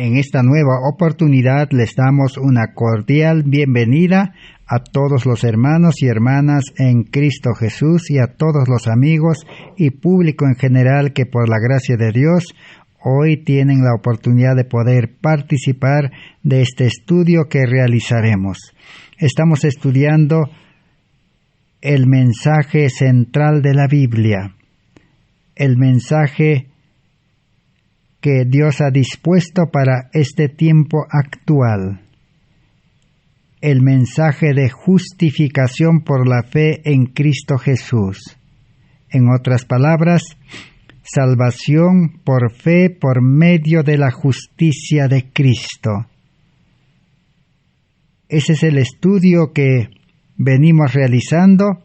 En esta nueva oportunidad les damos una cordial bienvenida a todos los hermanos y hermanas en Cristo Jesús y a todos los amigos y público en general que por la gracia de Dios hoy tienen la oportunidad de poder participar de este estudio que realizaremos. Estamos estudiando el mensaje central de la Biblia, el mensaje que Dios ha dispuesto para este tiempo actual, el mensaje de justificación por la fe en Cristo Jesús. En otras palabras, salvación por fe por medio de la justicia de Cristo. Ese es el estudio que venimos realizando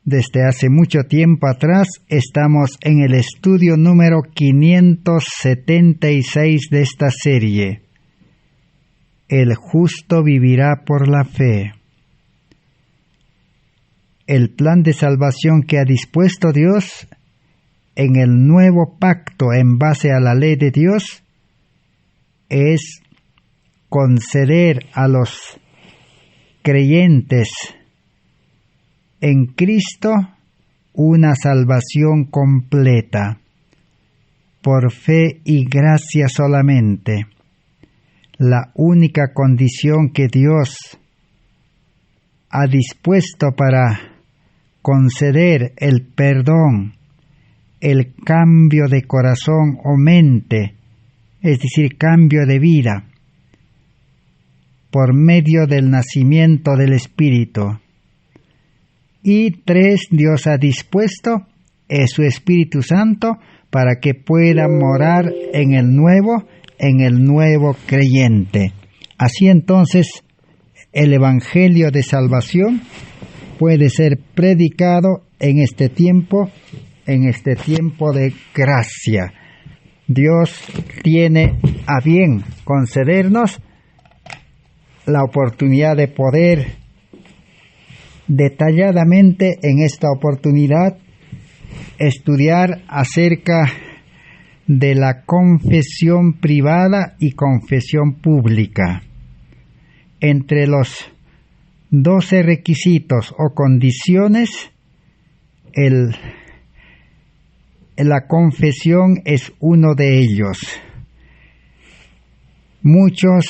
desde hace mucho tiempo atrás. Estamos en el estudio número 576 de esta serie. El justo vivirá por la fe. El plan de salvación que ha dispuesto Dios en el nuevo pacto en base a la ley de Dios es conceder a los creyentes en Cristo una salvación completa, por fe y gracia solamente. La única condición que Dios ha dispuesto para conceder el perdón, el cambio de corazón o mente, es decir, cambio de vida, por medio del nacimiento del Espíritu. Y 3, Dios ha dispuesto es su Espíritu Santo para que pueda morar en el nuevo creyente. Así entonces, el Evangelio de salvación puede ser predicado en este tiempo de gracia. Dios tiene a bien concedernos la oportunidad de poder detalladamente en esta oportunidad estudiar acerca de la confesión privada y confesión pública. Entre los 12 requisitos o condiciones, la confesión es uno de ellos. Muchos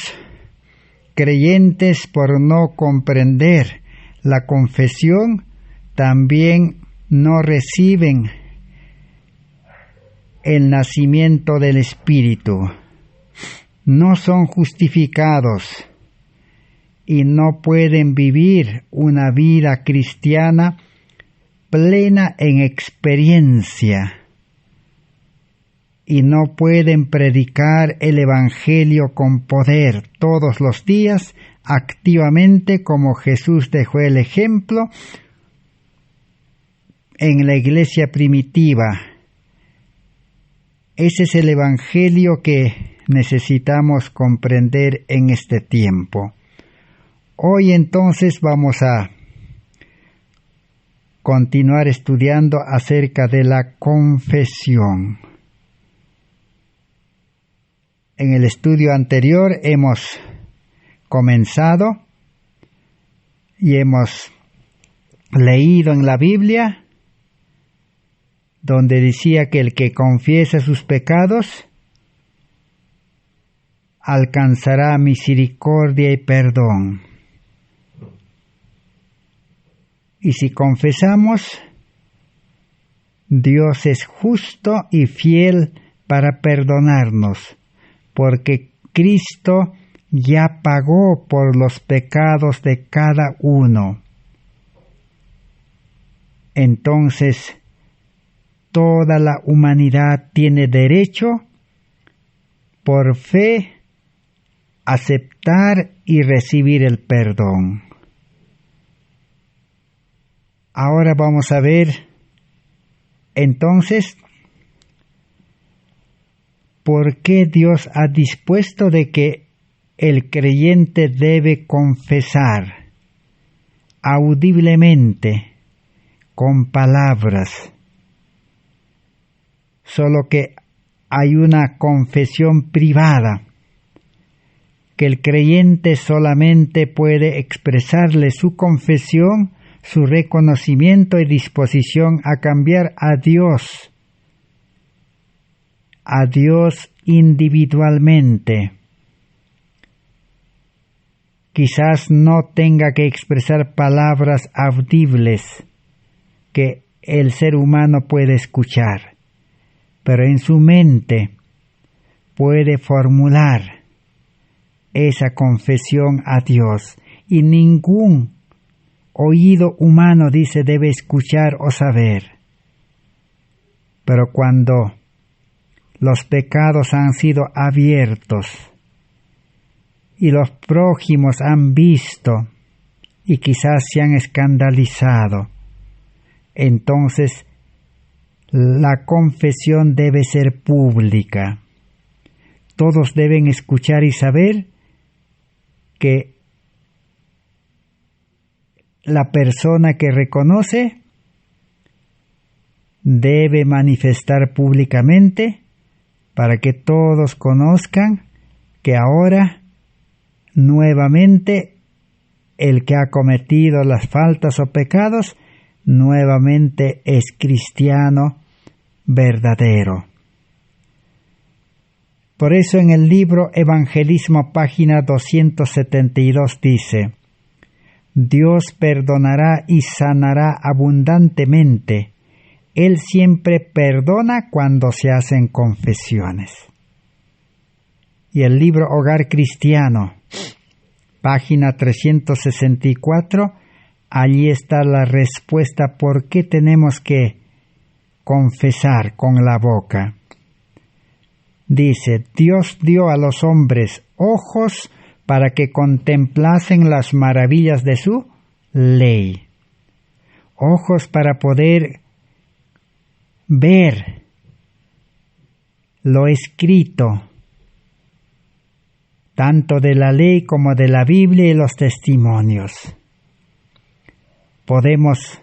creyentes, por no comprender la confesión, también no reciben el nacimiento del Espíritu, no son justificados y no pueden vivir una vida cristiana plena en experiencia y no pueden predicar el Evangelio con poder todos los días activamente como Jesús dejó el ejemplo en la iglesia primitiva. Ese es el Evangelio que necesitamos comprender en este tiempo. Hoy entonces vamos a continuar estudiando acerca de la confesión. En el estudio anterior hemos comenzado y hemos leído en la Biblia donde decía que el que confiesa sus pecados alcanzará misericordia y perdón. Y si confesamos, Dios es justo y fiel para perdonarnos, porque Cristo ya pagó por los pecados de cada uno. Entonces, toda la humanidad tiene derecho, por fe, aceptar y recibir el perdón. Ahora vamos a ver, entonces, por qué Dios ha dispuesto de que el creyente debe confesar audiblemente, con palabras. Solo que hay una confesión privada, que el creyente solamente puede expresarle su confesión, su reconocimiento y disposición a cambiar a Dios individualmente. Quizás no tenga que expresar palabras audibles que el ser humano puede escuchar, pero en su mente puede formular esa confesión a Dios, y ningún oído humano, dice, debe escuchar o saber. Pero cuando los pecados han sido abiertos y los prójimos han visto y quizás se han escandalizado, entonces la confesión debe ser pública. Todos deben escuchar y saber que la persona que reconoce debe manifestar públicamente para que todos conozcan que ahora nuevamente el que ha cometido las faltas o pecados nuevamente es cristiano verdadero. Por eso en el libro Evangelismo, página 272 dice: Dios perdonará y sanará abundantemente. Él siempre perdona cuando se hacen confesiones. Y el libro Hogar Cristiano, página 364, allí está la respuesta por qué tenemos que confesar con la boca. Dice: Dios dio a los hombres ojos para que contemplasen las maravillas de su ley. Ojos para poder ver lo escrito, tanto de la ley como de la Biblia y los testimonios. Podemos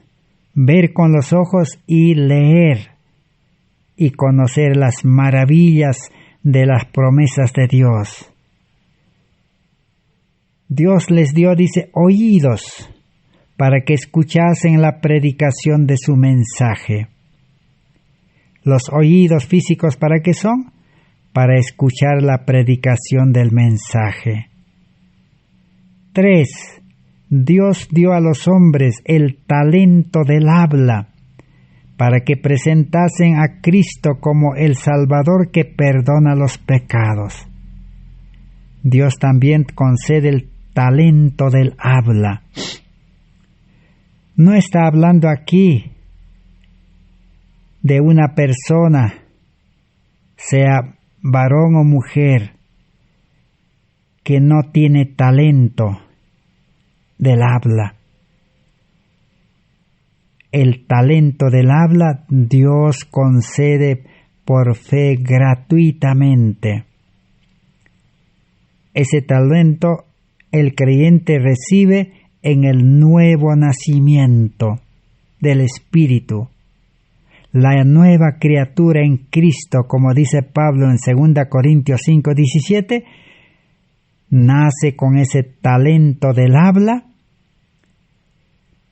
ver con los ojos y leer y conocer las maravillas de las promesas de Dios. Dios les dio, dice, oídos para que escuchasen la predicación de su mensaje. Los oídos físicos, ¿para qué son? Para escuchar la predicación del mensaje. 3. Dios dio a los hombres el talento del habla para que presentasen a Cristo como el Salvador que perdona los pecados. Dios también concede el talento del habla. No está hablando aquí de una persona, sea varón o mujer, que no tiene talento del habla. El talento del habla Dios concede por fe gratuitamente. Ese talento el creyente recibe en el nuevo nacimiento del Espíritu. La nueva criatura en Cristo, como dice Pablo en 2 Corintios 5:17, nace con ese talento del habla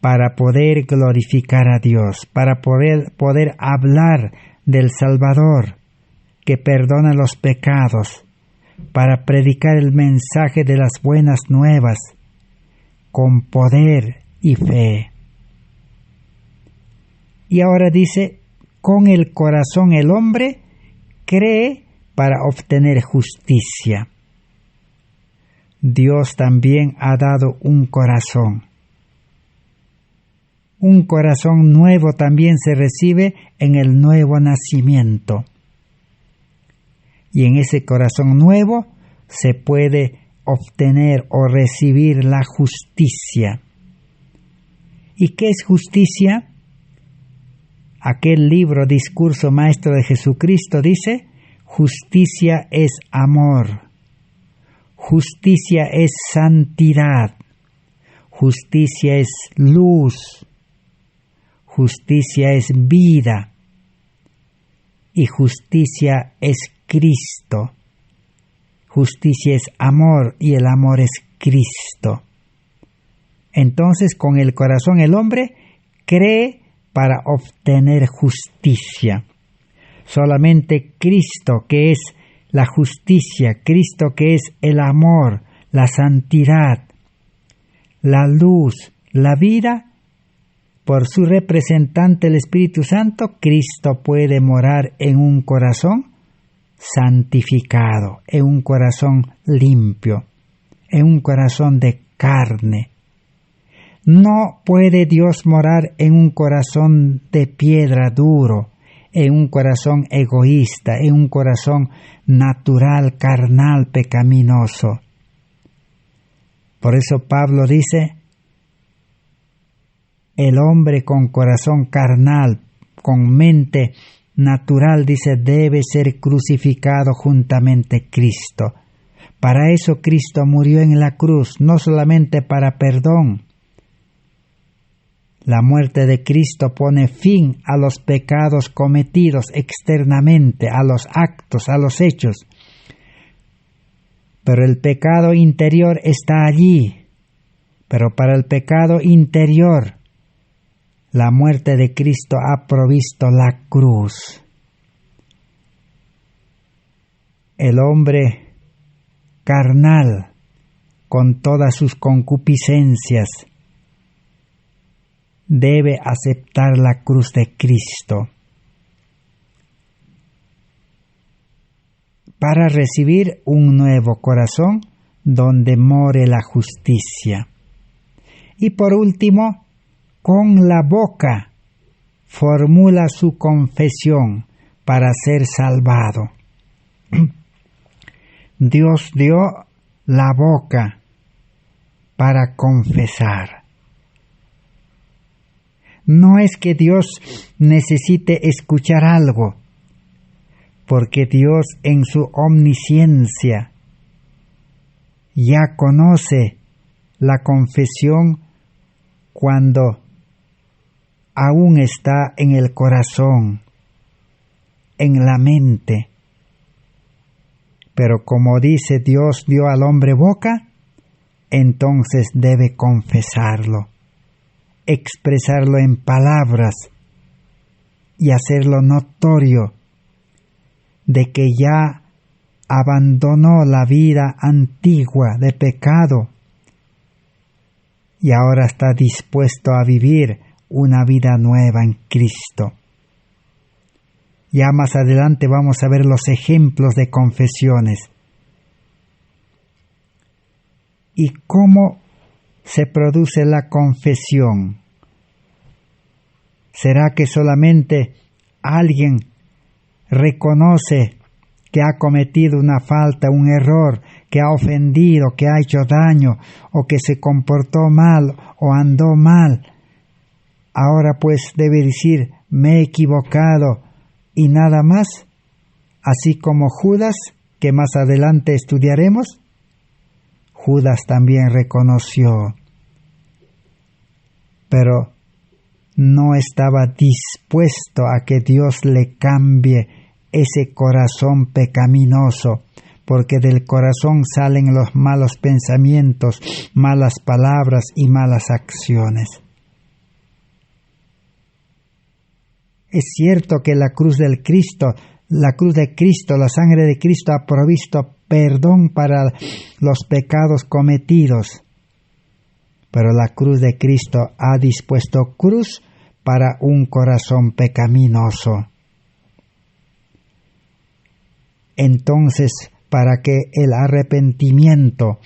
para poder glorificar a Dios, para poder hablar del Salvador que perdona los pecados, para predicar el mensaje de las buenas nuevas con poder y fe. Y ahora dice: con el corazón el hombre cree para obtener justicia. Dios también ha dado un corazón. Un corazón nuevo también se recibe en el nuevo nacimiento. Y en ese corazón nuevo se puede obtener o recibir la justicia. ¿Y qué es justicia? Aquel libro Discurso Maestro de Jesucristo dice: justicia es amor, justicia es santidad, justicia es luz, justicia es vida. y justicia es Cristo. Justicia es amor y el amor es Cristo. Entonces, con el corazón el hombre cree para obtener justicia. Solamente Cristo, que es la justicia, Cristo que es el amor, la santidad, la luz, la vida, por su representante el Espíritu Santo, Cristo puede morar en un corazón santificado, en un corazón limpio, en un corazón de carne. No puede Dios morar en un corazón de piedra duro, en un corazón egoísta, en un corazón natural, carnal, pecaminoso. Por eso Pablo dice, el hombre con corazón carnal, con mente natural, dice, debe ser crucificado juntamente Cristo. Para eso Cristo murió en la cruz, no solamente para perdón. La muerte de Cristo pone fin a los pecados cometidos externamente, a los actos, a los hechos. Pero el pecado interior está allí. Pero para el pecado interior, la muerte de Cristo ha provisto la cruz. El hombre carnal, con todas sus concupiscencias, debe aceptar la cruz de Cristo para recibir un nuevo corazón donde more la justicia. Y por último, con la boca formula su confesión para ser salvado. Dios dio la boca para confesar. No es que Dios necesite escuchar algo, porque Dios en su omnisciencia ya conoce la confesión cuando aún está en el corazón, en la mente. Pero como dice Dios dio al hombre boca, entonces debe confesarlo, expresarlo en palabras y hacerlo notorio de que ya abandonó la vida antigua de pecado y ahora está dispuesto a vivir una vida nueva en Cristo. Ya más adelante vamos a ver los ejemplos de confesiones y cómo se produce la confesión. ¿Será que solamente alguien reconoce que ha cometido una falta, un error, que ha ofendido, que ha hecho daño, o que se comportó mal o andó mal? Ahora pues debe decir, me he equivocado y nada más, así como Judas, que más adelante estudiaremos. Judas también reconoció, pero no estaba dispuesto a que Dios le cambie ese corazón pecaminoso, porque del corazón salen los malos pensamientos, malas palabras y malas acciones. Es cierto que la cruz de Cristo, la sangre de Cristo ha provisto perdón para los pecados cometidos, pero la cruz de Cristo ha dispuesto cruz para un corazón pecaminoso. Entonces, para que el arrepentimiento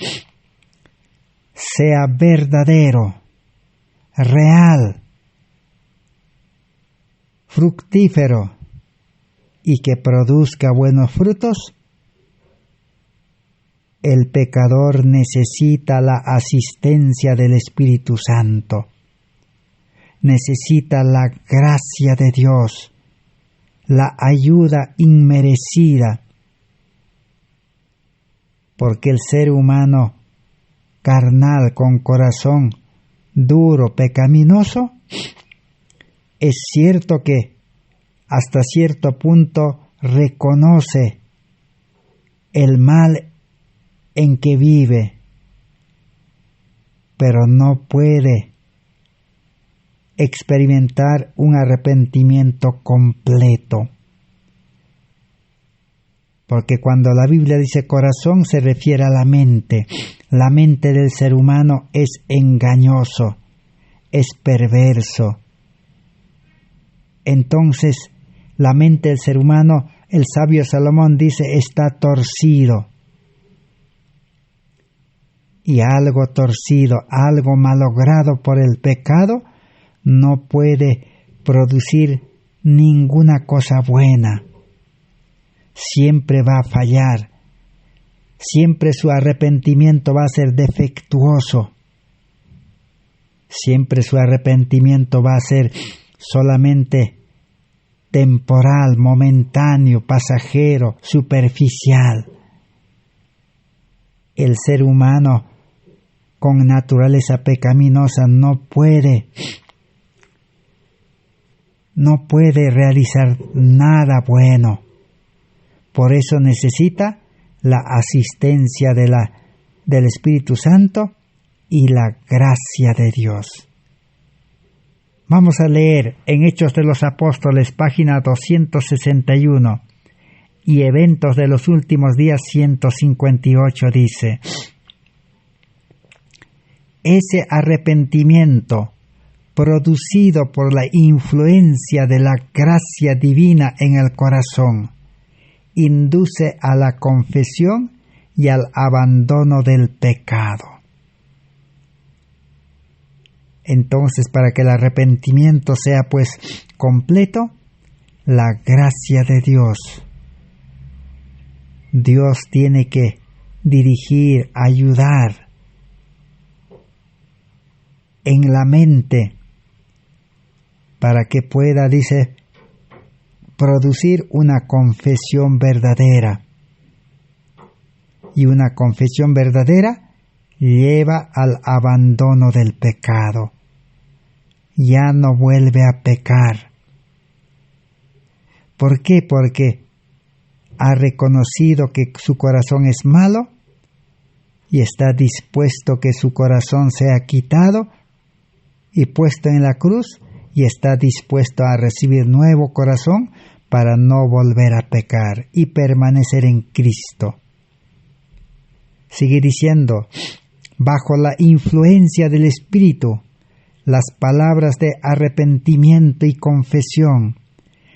sea verdadero, real, fructífero y que produzca buenos frutos, el pecador necesita la asistencia del Espíritu Santo, necesita la gracia de Dios, la ayuda inmerecida, porque el ser humano carnal con corazón duro, pecaminoso, es cierto que hasta cierto punto reconoce el mal en que vive, pero no puede experimentar un arrepentimiento completo. Porque cuando la Biblia dice corazón se refiere a la mente. La mente del ser humano es engañoso, es perverso. Entonces, la mente del ser humano, el sabio Salomón dice, está torcido. Y algo torcido, algo malogrado por el pecado, no puede producir ninguna cosa buena. Siempre va a fallar. Siempre su arrepentimiento va a ser defectuoso. Siempre su arrepentimiento va a ser solamente temporal, momentáneo, pasajero, superficial. El ser humano con naturaleza pecaminosa no puede realizar nada bueno. Por eso necesita la asistencia del Espíritu Santo y la gracia de Dios. Vamos a leer en Hechos de los Apóstoles, página 261, y Eventos de los Últimos Días 158 dice: ese arrepentimiento producido por la influencia de la gracia divina en el corazón induce a la confesión y al abandono del pecado. Entonces, para que el arrepentimiento sea pues completo, la gracia de Dios tiene que dirigir, ayudar en la mente para que pueda, dice, producir una confesión verdadera. Y una confesión verdadera lleva al abandono del pecado. Ya no vuelve a pecar. ¿Por qué? Porque ha reconocido que su corazón es malo y está dispuesto que su corazón sea quitado y puesto en la cruz, y está dispuesto a recibir nuevo corazón para no volver a pecar y permanecer en Cristo. Sigue diciendo: bajo la influencia del Espíritu, las palabras de arrepentimiento y confesión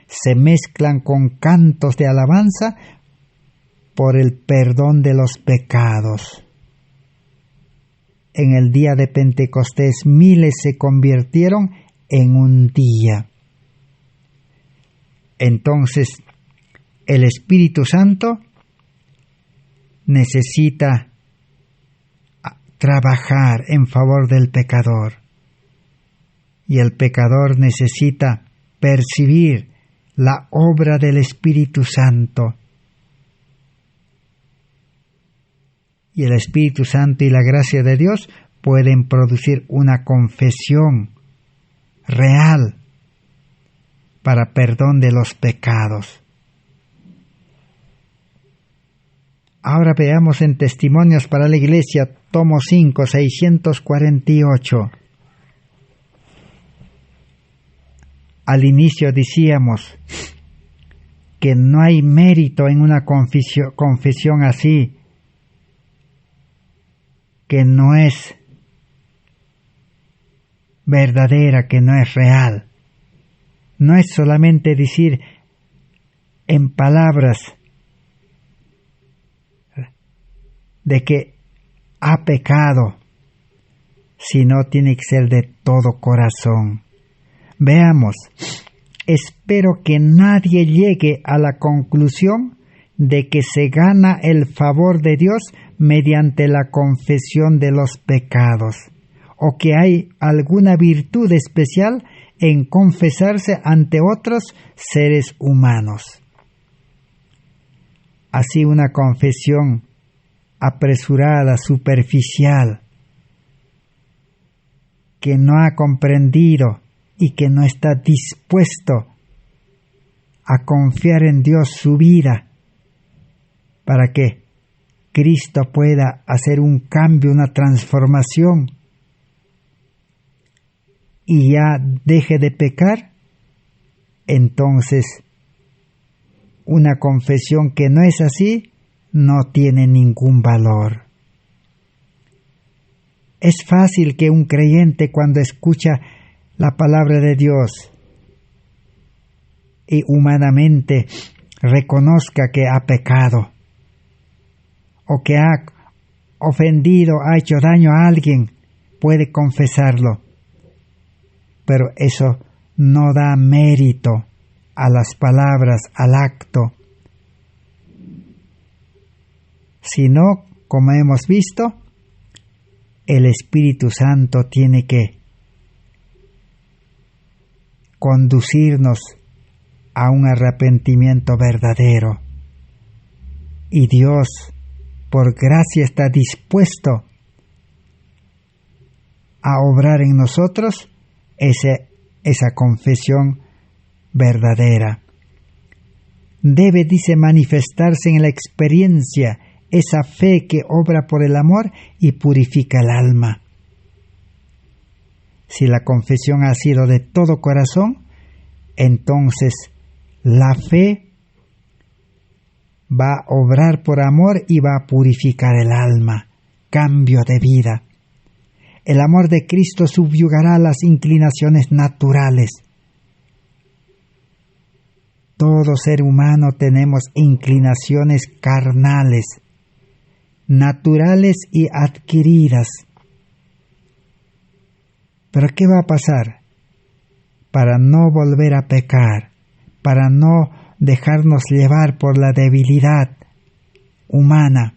se mezclan con cantos de alabanza por el perdón de los pecados. En el día de Pentecostés, miles se convirtieron en un día. Entonces, el Espíritu Santo necesita trabajar en favor del pecador. Y el pecador necesita percibir la obra del Espíritu Santo. Y el Espíritu Santo y la gracia de Dios pueden producir una confesión real para perdón de los pecados. Ahora veamos en Testimonios para la Iglesia, tomo 5, 648. Al inicio decíamos que no hay mérito en una confesión así, que no es verdadera, que no es real. No es solamente decir en palabras de que ha pecado, sino tiene que ser de todo corazón. Veamos, espero que nadie llegue a la conclusión de que se gana el favor de Dios mediante la confesión de los pecados, o que hay alguna virtud especial en confesarse ante otros seres humanos. Así una confesión apresurada, superficial, que no ha comprendido y que no está dispuesto a confiar en Dios su vida para que Cristo pueda hacer un cambio, una transformación y ya deje de pecar, entonces una confesión que no es así no tiene ningún valor. Es fácil que un creyente, cuando escucha la palabra de Dios y humanamente reconozca que ha pecado o que ha ofendido, ha hecho daño a alguien, puede confesarlo. Pero eso no da mérito a las palabras, al acto, sino, como hemos visto, el Espíritu Santo tiene que conducirnos a un arrepentimiento verdadero. Y Dios, por gracia, está dispuesto a obrar en nosotros esa confesión verdadera. Debe, dice, manifestarse en la experiencia esa fe que obra por el amor y purifica el alma. Si la confesión ha sido de todo corazón, entonces la fe va a obrar por amor y va a purificar el alma. Cambio de vida. El amor de Cristo subyugará las inclinaciones naturales. Todo ser humano tenemos inclinaciones carnales, naturales y adquiridas. ¿Pero qué va a pasar? Para no volver a pecar, para no dejarnos llevar por la debilidad humana,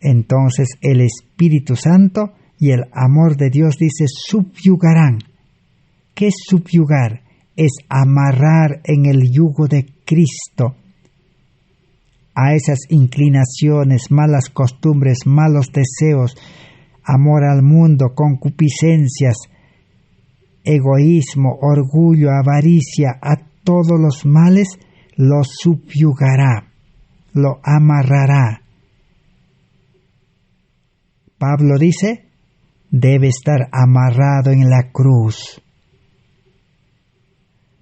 entonces el Espíritu Santo y el amor de Dios, dice, subyugarán. ¿Qué es subyugar? Es amarrar en el yugo de Cristo a esas inclinaciones, malas costumbres, malos deseos, amor al mundo, concupiscencias, egoísmo, orgullo, avaricia, a todos los males, los subyugará, lo amarrará. Pablo dice, debe estar amarrado en la cruz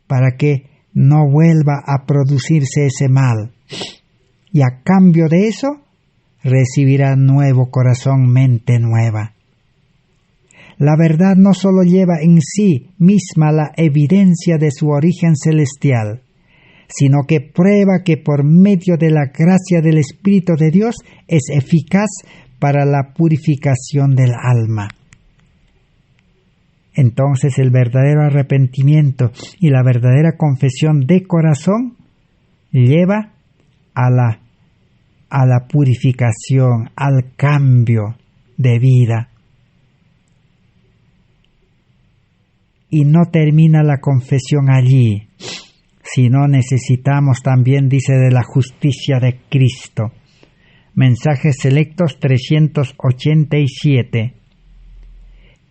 para que no vuelva a producirse ese mal. Y a cambio de eso, recibirá nuevo corazón, mente nueva. La verdad no solo lleva en sí misma la evidencia de su origen celestial, sino que prueba que por medio de la gracia del Espíritu de Dios es eficaz para la purificación del alma. Entonces el verdadero arrepentimiento y la verdadera confesión de corazón lleva a la purificación, al cambio de vida. Y no termina la confesión allí, sino necesitamos también, dice, de la justicia de Cristo. Mensajes selectos 387.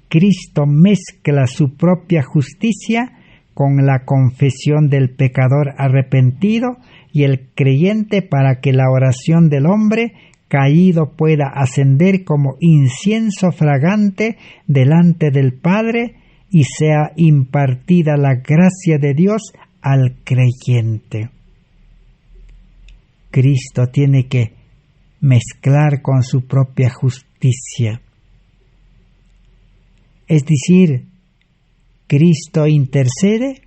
Cristo mezcla su propia justicia con la confesión del pecador arrepentido y el creyente para que la oración del hombre caído pueda ascender como incienso fragante delante del Padre y sea impartida la gracia de Dios al creyente. Cristo tiene que mezclar con su propia justicia. Es decir, Cristo intercede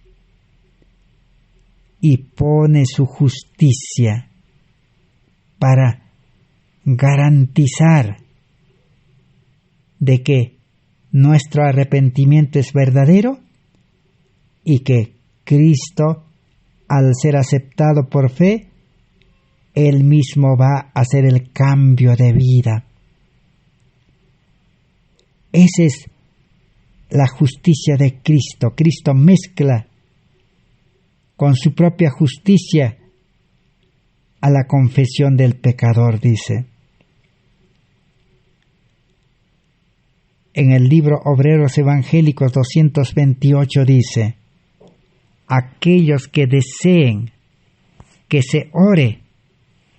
y pone su justicia para garantizar de que nuestro arrepentimiento es verdadero y que Cristo, al ser aceptado por fe, Él mismo va a hacer el cambio de vida. Esa es la justicia de Cristo. Cristo mezcla con su propia justicia a la confesión del pecador, dice. En el libro Obreros Evangélicos 228 dice: aquellos que deseen que se ore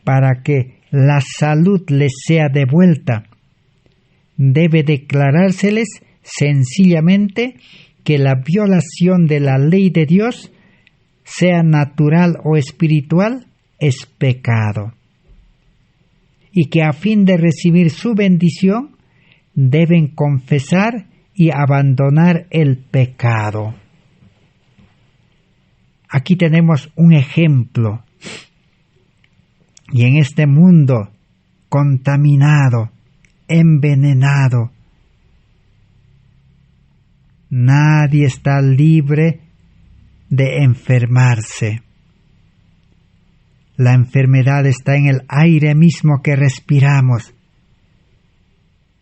para que la salud les sea devuelta, debe declarárseles sencillamente que la violación de la ley de Dios, sea natural o espiritual, es pecado, y que a fin de recibir su bendición deben confesar y abandonar el pecado. Aquí tenemos un ejemplo, y en este mundo contaminado, envenenado, nadie está libre de enfermarse. La enfermedad está en el aire mismo que respiramos.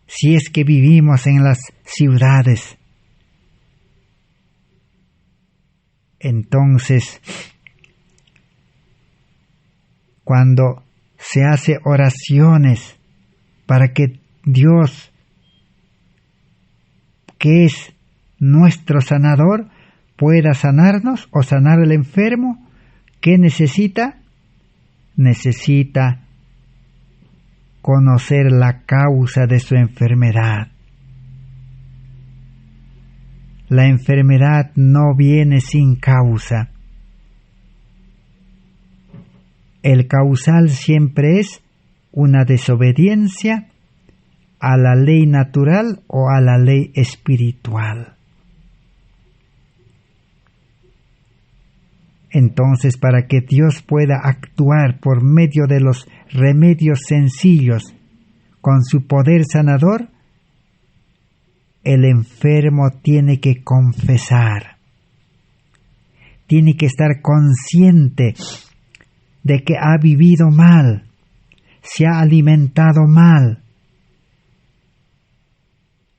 Si es que vivimos en las ciudades, entonces, cuando se hace oraciones para que Dios, que es nuestro sanador, pueda sanarnos o sanar al enfermo, ¿qué necesita? Necesita conocer la causa de su enfermedad. La enfermedad no viene sin causa. El causal siempre es una desobediencia a la ley natural o a la ley espiritual. Entonces, para que Dios pueda actuar por medio de los remedios sencillos con su poder sanador, el enfermo tiene que confesar, tiene que estar consciente de que ha vivido mal, se ha alimentado mal,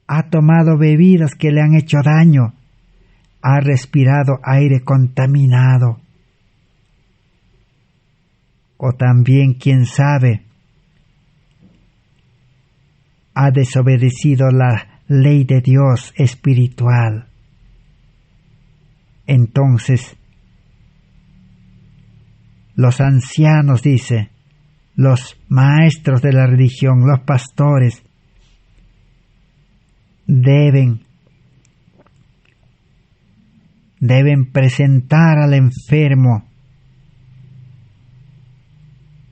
ha tomado bebidas que le han hecho daño, ha respirado aire contaminado, o también, quién sabe, ha desobedecido la ley de Dios espiritual. Entonces, los ancianos, dice, los maestros de la religión, los pastores, deben presentar al enfermo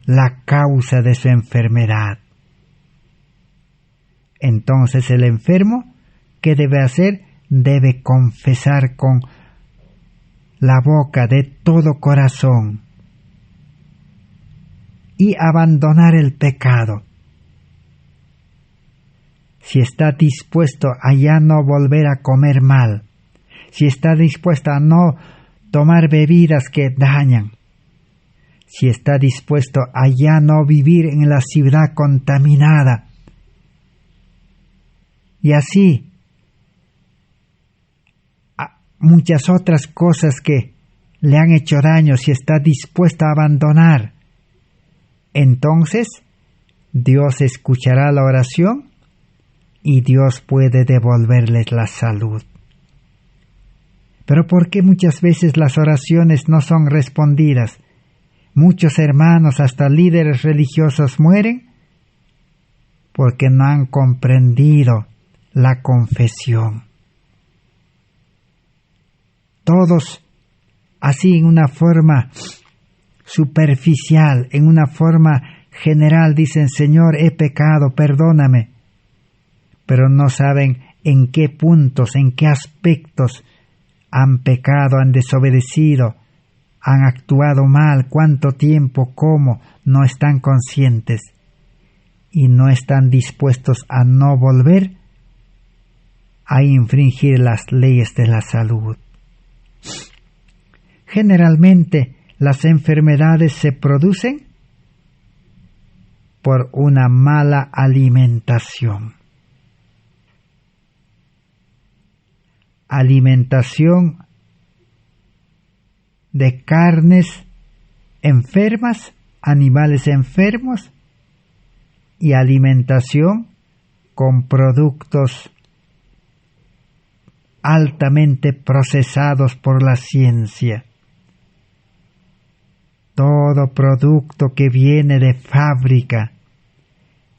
la causa de su enfermedad. Entonces el enfermo, ¿qué debe hacer? Debe confesar con la boca de todo corazón y abandonar el pecado. Si está dispuesto a ya no volver a comer mal, si está dispuesto a no tomar bebidas que dañan, si está dispuesto a ya no vivir en la ciudad contaminada, y así muchas otras cosas que le han hecho daño, si está dispuesto a abandonar, entonces Dios escuchará la oración y Dios puede devolverles la salud. Pero ¿por qué muchas veces las oraciones no son respondidas? Muchos hermanos, hasta líderes religiosos, mueren porque no han comprendido la confesión. Todos, así en una forma superficial, en una forma general, dicen: Señor, he pecado, perdóname. Pero no saben en qué puntos, en qué aspectos han pecado, han desobedecido, han actuado mal, cuánto tiempo, cómo, no están conscientes y no están dispuestos a no volver a infringir las leyes de la salud. Generalmente las enfermedades se producen por una mala alimentación. Alimentación de carnes enfermas, animales enfermos, y alimentación con productos altamente procesados por la ciencia. Todo producto que viene de fábrica,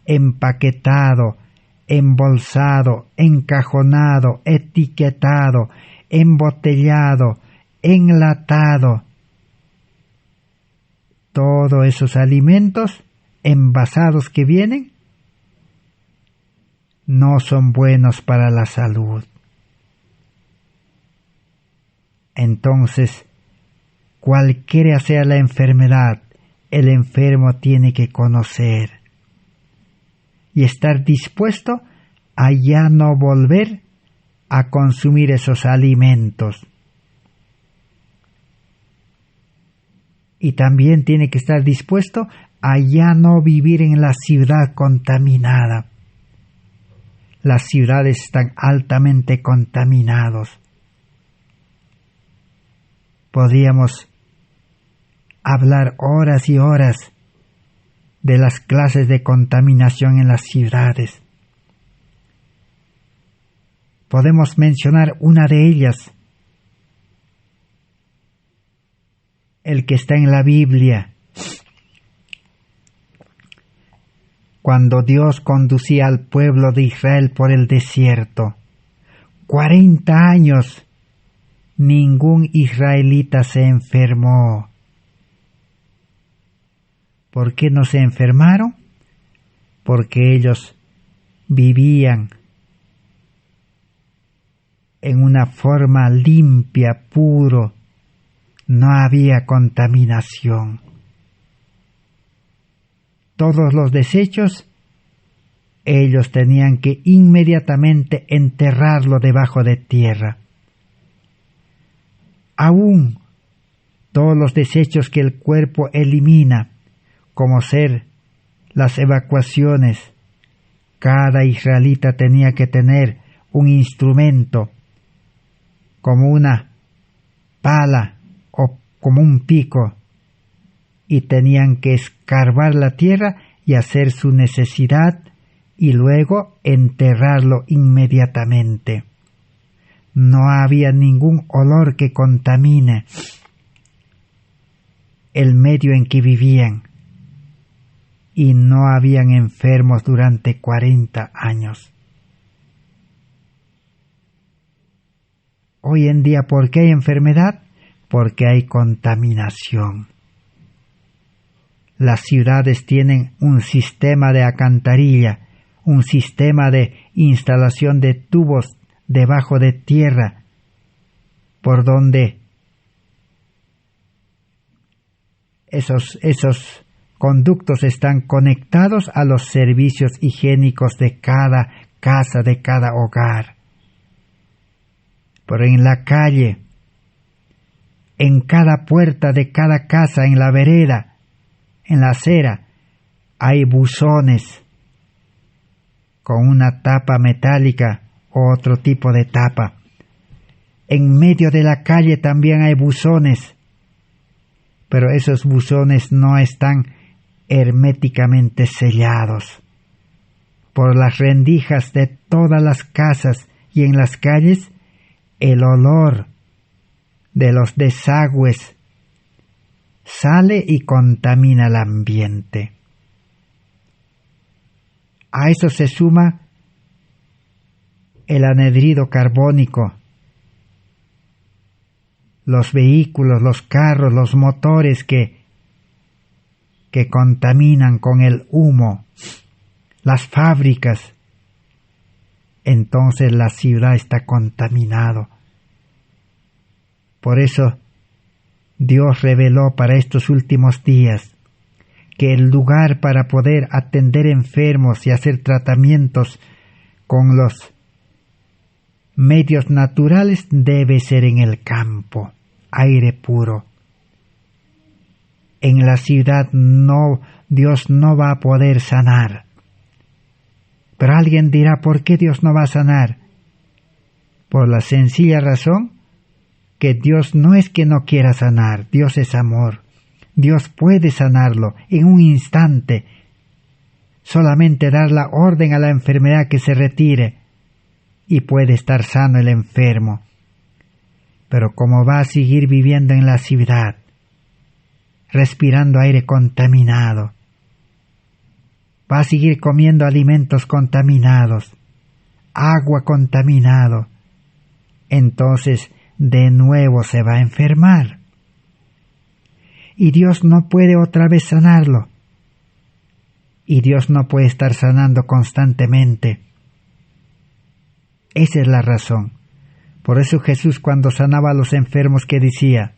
empaquetado, embolsado, encajonado, etiquetado, embotellado, enlatado, todos esos alimentos envasados que vienen no son buenos para la salud. Entonces, cualquiera sea la enfermedad, el enfermo tiene que conocer y estar dispuesto a ya no volver a consumir esos alimentos. Y también tiene que estar dispuesto a ya no vivir en la ciudad contaminada. Las ciudades están altamente contaminadas. Podríamos hablar horas y horas de las clases de contaminación en las ciudades. Podemos mencionar una de ellas, el que está en la Biblia, cuando Dios conducía al pueblo de Israel por el desierto. 40 años, ningún israelita se enfermó. ¿Por qué no se enfermaron? Porque ellos vivían en una forma limpia, puro, no había contaminación. Todos los desechos, ellos tenían que inmediatamente enterrarlo debajo de tierra. Aún todos los desechos que el cuerpo elimina, como ser las evacuaciones, cada israelita tenía que tener un instrumento, como una pala o como un pico, y tenían que escarbar la tierra y hacer su necesidad y luego enterrarlo inmediatamente. No había ningún olor que contamine el medio en que vivían y no habían enfermos durante 40 años. Hoy en día, ¿por qué hay enfermedad? Porque hay contaminación. Las ciudades tienen un sistema de alcantarilla, un sistema de instalación de tubos debajo de tierra, por donde esos conductos están conectados a los servicios higiénicos de cada casa, de cada hogar. Pero en la calle, en cada puerta de cada casa, en la vereda, en la acera, hay buzones con una tapa metálica o otro tipo de tapa. En medio de la calle también hay buzones, pero esos buzones no están herméticamente sellados. Por las rendijas de todas las casas y en las calles, el olor de los desagües sale y contamina el ambiente. A eso se suma el anhídrido carbónico, los vehículos, los carros, los motores que contaminan con el humo, las fábricas. Entonces la ciudad está contaminada. Por eso Dios reveló para estos últimos días que el lugar para poder atender enfermos y hacer tratamientos con los medios naturales debe ser en el campo, aire puro. En la ciudad Dios no va a poder sanar. Pero alguien dirá, ¿por qué Dios no va a sanar? Por la sencilla razón que Dios no es que no quiera sanar, Dios es amor. Dios puede sanarlo en un instante. Solamente dar la orden a la enfermedad que se retire. y puede estar sano el enfermo. Pero como va a seguir viviendo en la ciudad, respirando aire contaminado, va a seguir comiendo alimentos contaminados, agua contaminado, entonces de nuevo se va a enfermar. Y Dios no puede otra vez sanarlo. Y Dios no puede estar sanando constantemente. Esa es la razón. Por eso Jesús, cuando sanaba a los enfermos, que decía: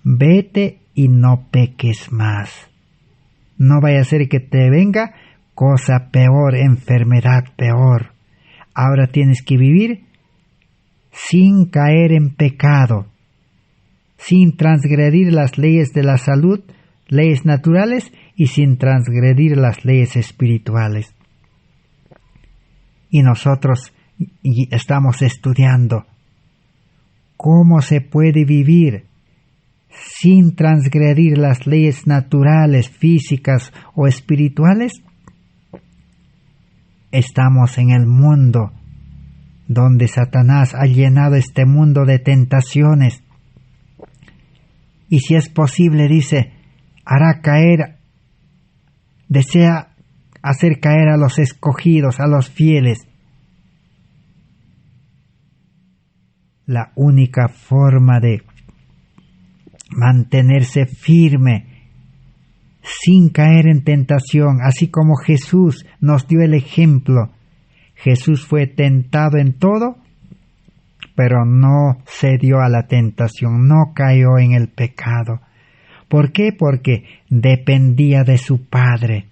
vete y no peques más. No vaya a ser que te venga cosa peor, enfermedad peor. Ahora tienes que vivir sin caer en pecado, sin transgredir las leyes de la salud, leyes naturales, y sin transgredir las leyes espirituales. Y nosotros estamos estudiando cómo se puede vivir sin transgredir las leyes naturales, físicas o espirituales. Estamos en el mundo donde Satanás ha llenado este mundo de tentaciones. Y si es posible, dice, desea hacer caer a los escogidos, a los fieles. La única forma de mantenerse firme sin caer en tentación, así como Jesús nos dio el ejemplo. Jesús fue tentado en todo, pero no cedió a la tentación, no cayó en el pecado. ¿Por qué? Porque dependía de su Padre.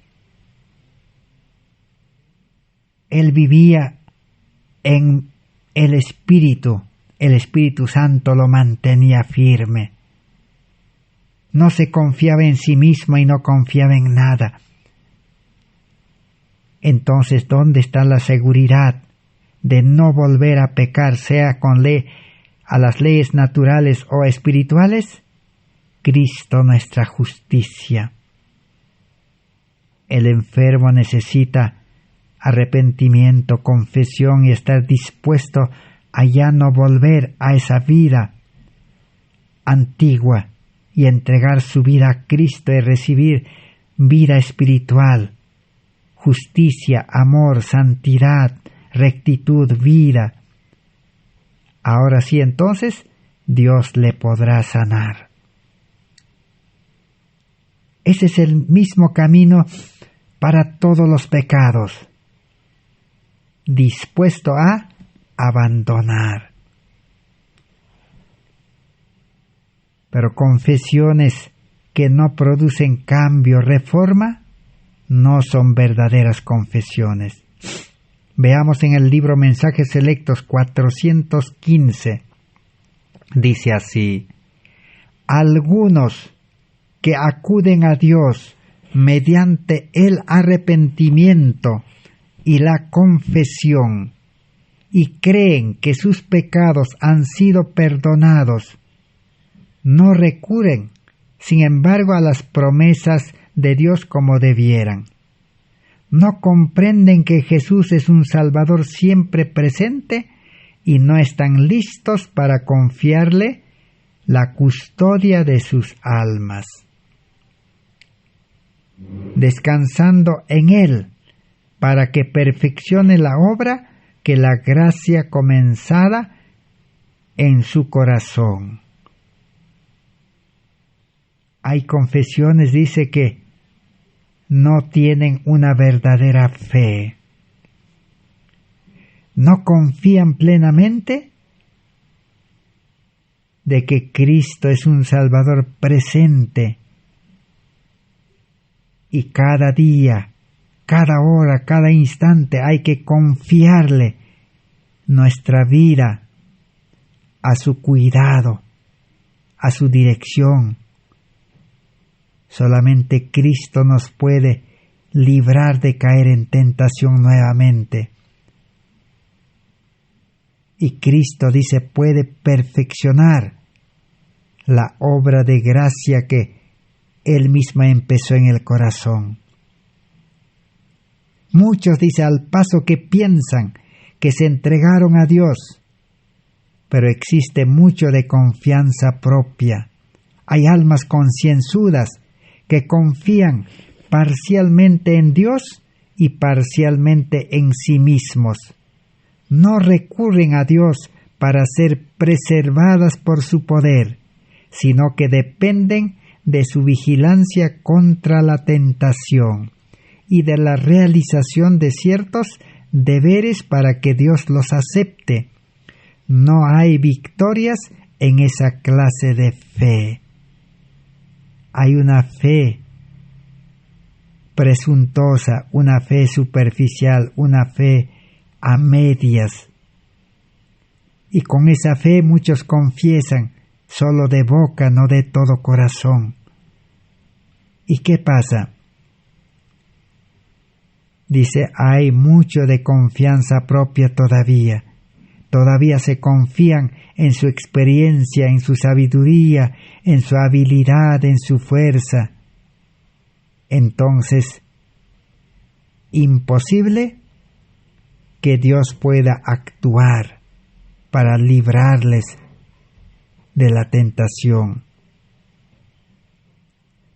Él vivía en el Espíritu Santo lo mantenía firme. No se confiaba en sí mismo y no confiaba en nada. Entonces, ¿dónde está la seguridad de no volver a pecar, sea a las leyes naturales o espirituales? Cristo, nuestra justicia. El enfermo necesita arrepentimiento, confesión y estar dispuesto a ya no volver a esa vida antigua y entregar su vida a Cristo y recibir vida espiritual, justicia, amor, santidad, rectitud, vida. Ahora sí, entonces, Dios le podrá sanar. Ese es el mismo camino para todos los pecados, dispuesto a abandonar. Pero confesiones que no producen cambio, reforma, no son verdaderas confesiones. Veamos en el libro Mensajes Selectos 415. Dice así: algunos que acuden a Dios mediante el arrepentimiento y la confesión y creen que sus pecados han sido perdonados, no recurren, sin embargo, a las promesas de Dios como debieran. No comprenden que Jesús es un Salvador siempre presente y no están listos para confiarle la custodia de sus almas. Descansando en Él para que perfeccione la obra que la gracia comenzada en su corazón. Hay confesiones, dice, que no tienen una verdadera fe. No confían plenamente de que Cristo es un Salvador presente. Y cada día, cada hora, cada instante hay que confiarle nuestra vida a su cuidado, a su dirección. Solamente Cristo nos puede librar de caer en tentación nuevamente. Y Cristo, dice, puede perfeccionar la obra de gracia que Él mismo empezó en el corazón. Muchos, dice, al paso que piensan que se entregaron a Dios. Pero existe mucho de confianza propia. Hay almas concienzudas que confían parcialmente en Dios y parcialmente en sí mismos. No recurren a Dios para ser preservadas por su poder, sino que dependen de su vigilancia contra la tentación y de la realización de ciertos deberes para que Dios los acepte. No hay victorias en esa clase de fe. Hay una fe presuntuosa, una fe superficial, una fe a medias. Y con esa fe muchos confiesan, solo de boca, no de todo corazón. ¿Y qué pasa? Dice, hay mucho de confianza propia todavía. Todavía se confían en su experiencia, en su sabiduría, en su habilidad, en su fuerza. Entonces, imposible que Dios pueda actuar para librarles de la tentación.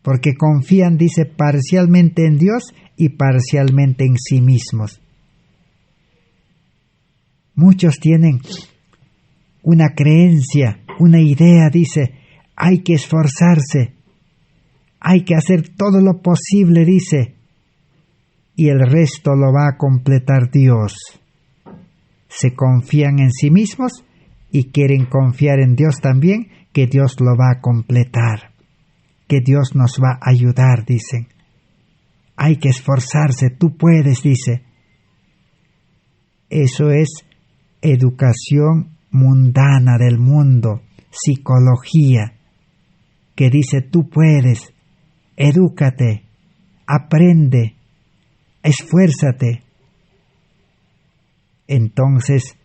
Porque confían, dice, parcialmente en Dios y parcialmente en sí mismos. Muchos tienen una creencia, una idea, dice, hay que esforzarse, hay que hacer todo lo posible, dice, y el resto lo va a completar Dios. Se confían en sí mismos y quieren confiar en Dios también, que Dios lo va a completar, que Dios nos va a ayudar, dicen. Hay que esforzarse, tú puedes, dice. Eso es educación mundana del mundo, psicología, que dice tú puedes, edúcate, aprende, esfuérzate. Entonces,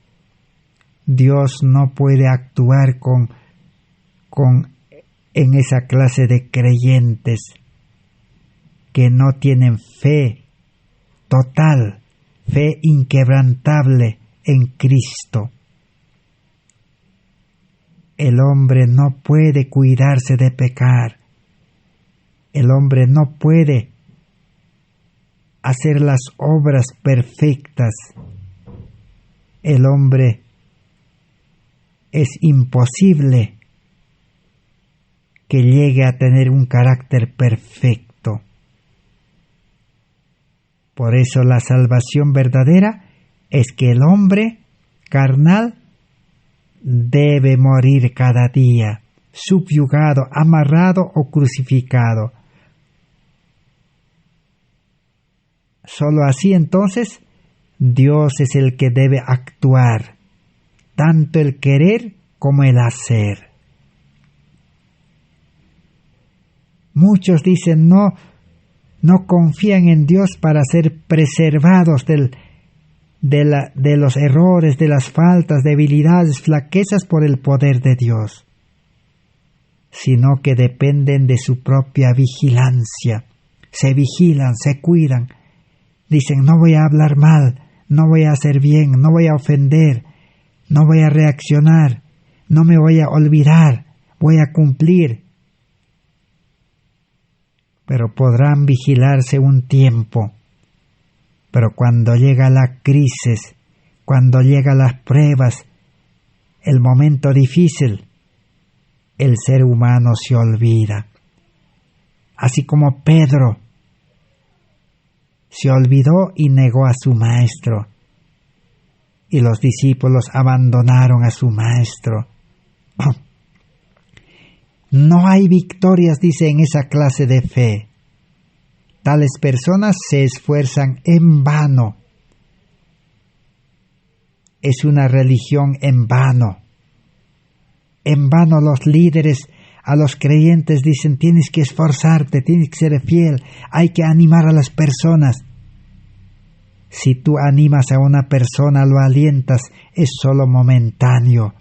Dios no puede actuar en esa clase de creyentes que no tienen fe total, fe inquebrantable en Cristo. El hombre no puede cuidarse de pecar. El hombre no puede hacer las obras perfectas. El hombre es imposible que llegue a tener un carácter perfecto. Por eso la salvación verdadera es que el hombre carnal debe morir cada día, subyugado, amarrado o crucificado. Solo así entonces Dios es el que debe actuar, tanto el querer como el hacer. Muchos dicen no confían en Dios para ser preservados de los errores, de las faltas, debilidades, flaquezas por el poder de Dios, sino que dependen de su propia vigilancia. Se vigilan, se cuidan. Dicen, no voy a hablar mal, no voy a hacer bien, no voy a ofender, no voy a reaccionar, no me voy a olvidar, voy a cumplir. Pero podrán vigilarse un tiempo. Pero cuando llega la crisis, cuando llegan las pruebas, el momento difícil, el ser humano se olvida. Así como Pedro se olvidó y negó a su maestro, y los discípulos abandonaron a su maestro. No hay victorias, dice, en esa clase de fe. Tales personas se esfuerzan en vano. Es una religión en vano. En vano los líderes a los creyentes dicen, tienes que esforzarte, tienes que ser fiel, hay que animar a las personas. Si tú animas a una persona, lo alientas, es solo momentáneo.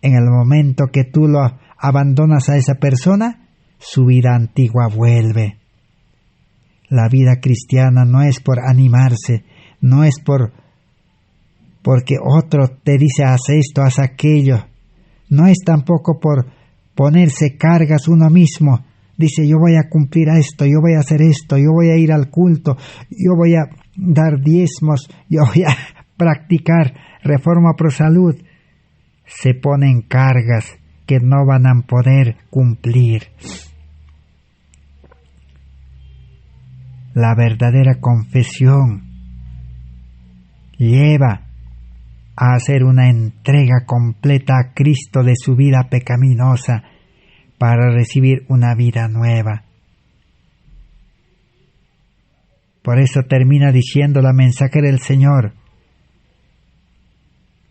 En el momento que tú lo abandonas a esa persona, su vida antigua vuelve. La vida cristiana no es por animarse, no es por porque otro te dice haz esto, haz aquello. No es tampoco por ponerse cargas uno mismo. Dice yo voy a cumplir esto, yo voy a hacer esto, yo voy a ir al culto, yo voy a dar diezmos, yo voy a practicar Reforma Pro Salud. Se ponen cargas que no van a poder cumplir. La verdadera confesión lleva a hacer una entrega completa a Cristo de su vida pecaminosa para recibir una vida nueva. Por eso termina diciendo la mensajera del Señor: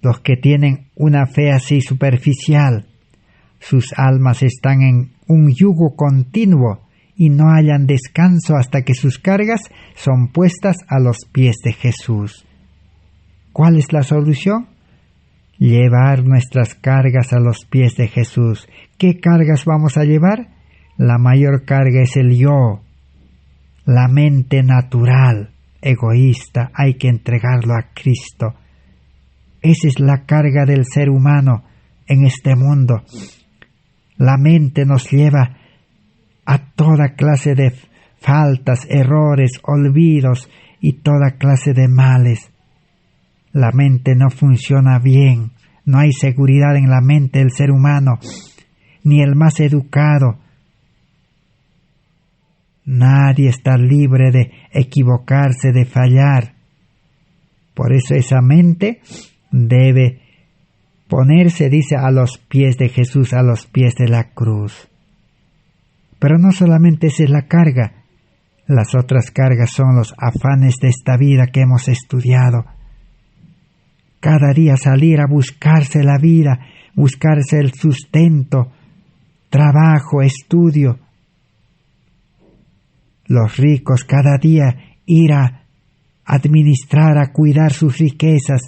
los que tienen una fe así superficial, sus almas están en un yugo continuo y no hallan descanso hasta que sus cargas son puestas a los pies de Jesús. ¿Cuál es la solución? Llevar nuestras cargas a los pies de Jesús. ¿Qué cargas vamos a llevar? La mayor carga es el yo, la mente natural, egoísta. Hay que entregarlo a Cristo. Esa es la carga del ser humano en este mundo. La mente nos lleva a toda clase de faltas, errores, olvidos y toda clase de males. La mente no funciona bien, no hay seguridad en la mente del ser humano, ni el más educado. Nadie está libre de equivocarse, de fallar. Por eso esa mente debe ponerse, dice, a los pies de Jesús, a los pies de la cruz. Pero no solamente esa es la carga. Las otras cargas son los afanes de esta vida que hemos estudiado. Cada día salir a buscarse la vida, buscarse el sustento, trabajo, estudio. Los ricos cada día ir a administrar, a cuidar sus riquezas.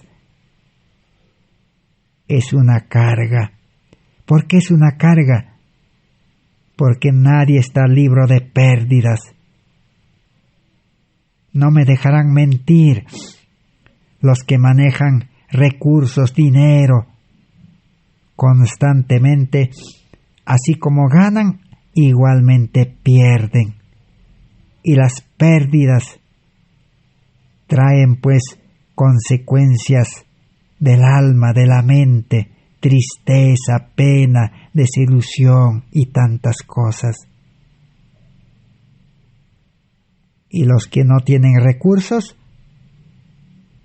Es una carga. ¿Por qué es una carga? Porque nadie está libre de pérdidas. No me dejarán mentir los que manejan recursos, dinero, constantemente, así como ganan, igualmente pierden. Y las pérdidas traen pues consecuencias del alma, de la mente, tristeza, pena, desilusión y tantas cosas. Y los que no tienen recursos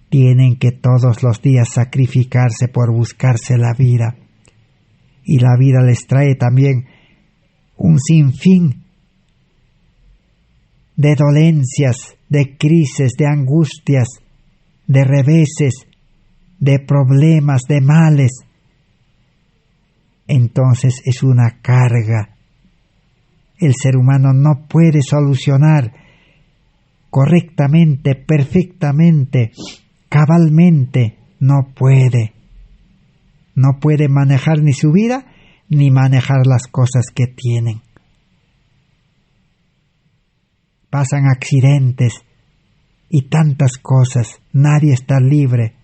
tienen que todos los días sacrificarse por buscarse la vida. Y la vida les trae también un sinfín de dolencias, de crisis, de angustias, de reveses, de problemas, de males. Entonces es una carga. El ser humano no puede solucionar correctamente, perfectamente, cabalmente. No puede. No puede manejar ni su vida, ni manejar las cosas que tienen. Pasan accidentes y tantas cosas. Nadie está libre.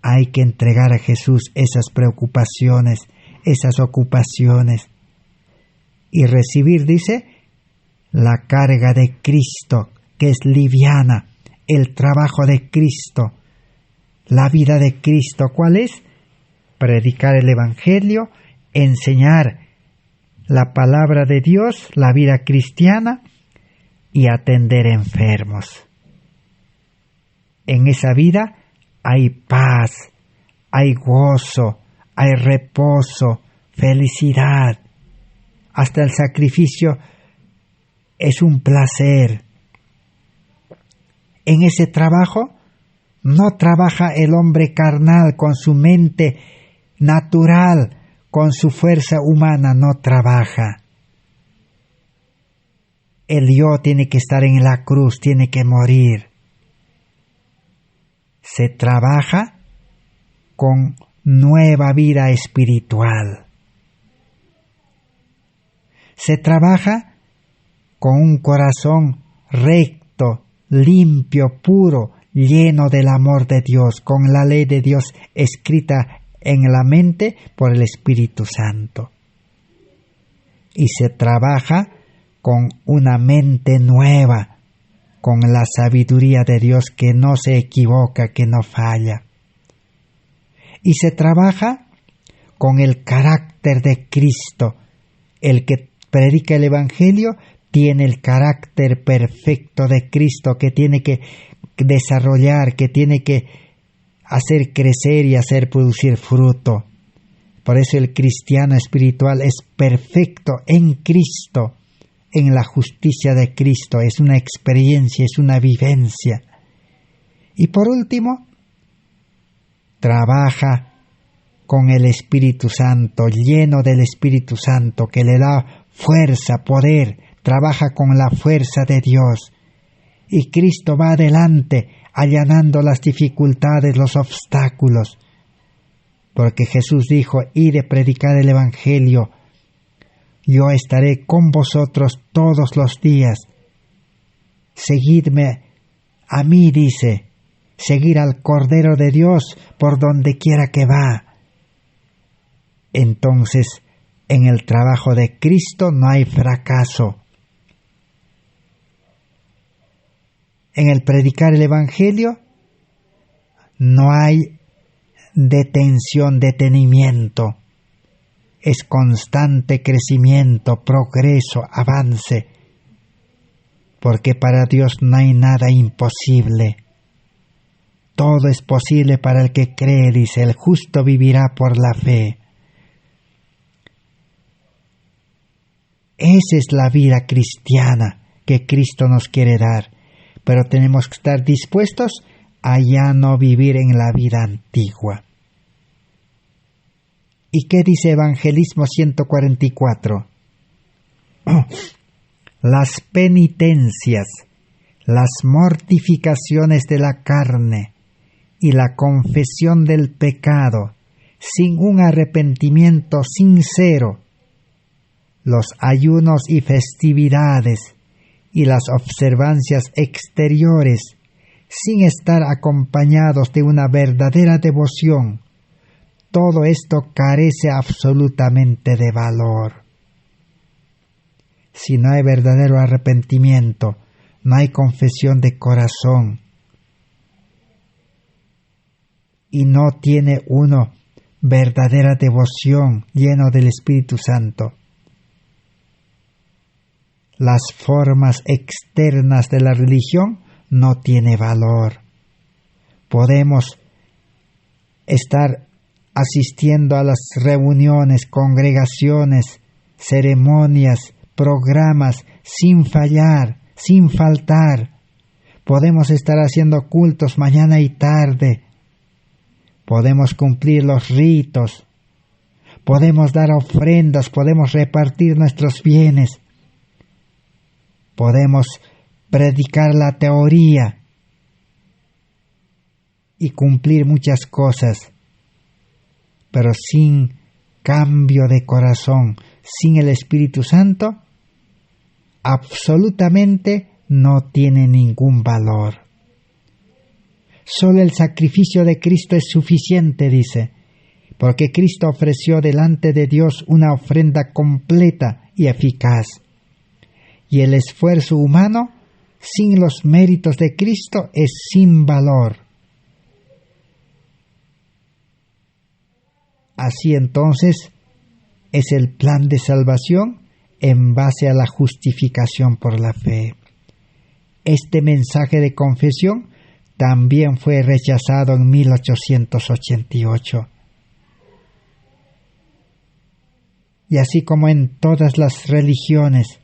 Hay que entregar a Jesús esas preocupaciones, esas ocupaciones. Y recibir, dice, la carga de Cristo, que es liviana, el trabajo de Cristo, la vida de Cristo. ¿Cuál es? Predicar el Evangelio, enseñar la palabra de Dios, la vida cristiana, y atender enfermos. En esa vida hay paz, hay gozo, hay reposo, felicidad. Hasta el sacrificio es un placer. En ese trabajo no trabaja el hombre carnal con su mente natural, con su fuerza humana, no trabaja. El yo tiene que estar en la cruz, tiene que morir. Se trabaja con nueva vida espiritual. Se trabaja con un corazón recto, limpio, puro, lleno del amor de Dios, con la ley de Dios escrita en la mente por el Espíritu Santo. Y se trabaja con una mente nueva, con la sabiduría de Dios que no se equivoca, que no falla. Y se trabaja con el carácter de Cristo. El que predica el Evangelio tiene el carácter perfecto de Cristo, que tiene que desarrollar, que tiene que hacer crecer y hacer producir fruto. Por eso el cristiano espiritual es perfecto en Cristo, en la justicia de Cristo. Es una experiencia, es una vivencia. Y por último, trabaja con el Espíritu Santo, lleno del Espíritu Santo, que le da fuerza, poder, trabaja con la fuerza de Dios. Y Cristo va adelante, allanando las dificultades, los obstáculos. Porque Jesús dijo, id a predicar el Evangelio, yo estaré con vosotros todos los días. Seguidme a mí, dice, seguir al Cordero de Dios por donde quiera que va. Entonces, en el trabajo de Cristo no hay fracaso. En el predicar el Evangelio no hay detenimiento. Es constante crecimiento, progreso, avance. Porque para Dios no hay nada imposible. Todo es posible para el que cree, dice, el justo vivirá por la fe. Esa es la vida cristiana que Cristo nos quiere dar, pero tenemos que estar dispuestos a ya no vivir en la vida antigua. ¿Y qué dice Evangelismo 144? Las penitencias, las mortificaciones de la carne y la confesión del pecado sin un arrepentimiento sincero, los ayunos y festividades y las observancias exteriores, sin estar acompañados de una verdadera devoción, todo esto carece absolutamente de valor. Si no hay verdadero arrepentimiento, no hay confesión de corazón, y no tiene uno verdadera devoción lleno del Espíritu Santo, las formas externas de la religión no tiene valor. Podemos estar asistiendo a las reuniones, congregaciones, ceremonias, programas, sin fallar, sin faltar. Podemos estar haciendo cultos mañana y tarde. Podemos cumplir los ritos. Podemos dar ofrendas, podemos repartir nuestros bienes. Podemos predicar la teoría y cumplir muchas cosas, pero sin cambio de corazón, sin el Espíritu Santo, absolutamente no tiene ningún valor. Solo el sacrificio de Cristo es suficiente, dice, porque Cristo ofreció delante de Dios una ofrenda completa y eficaz. Y el esfuerzo humano, sin los méritos de Cristo, es sin valor. Así entonces, es el plan de salvación en base a la justificación por la fe. Este mensaje de confesión también fue rechazado en 1888. Y así como en todas las religiones,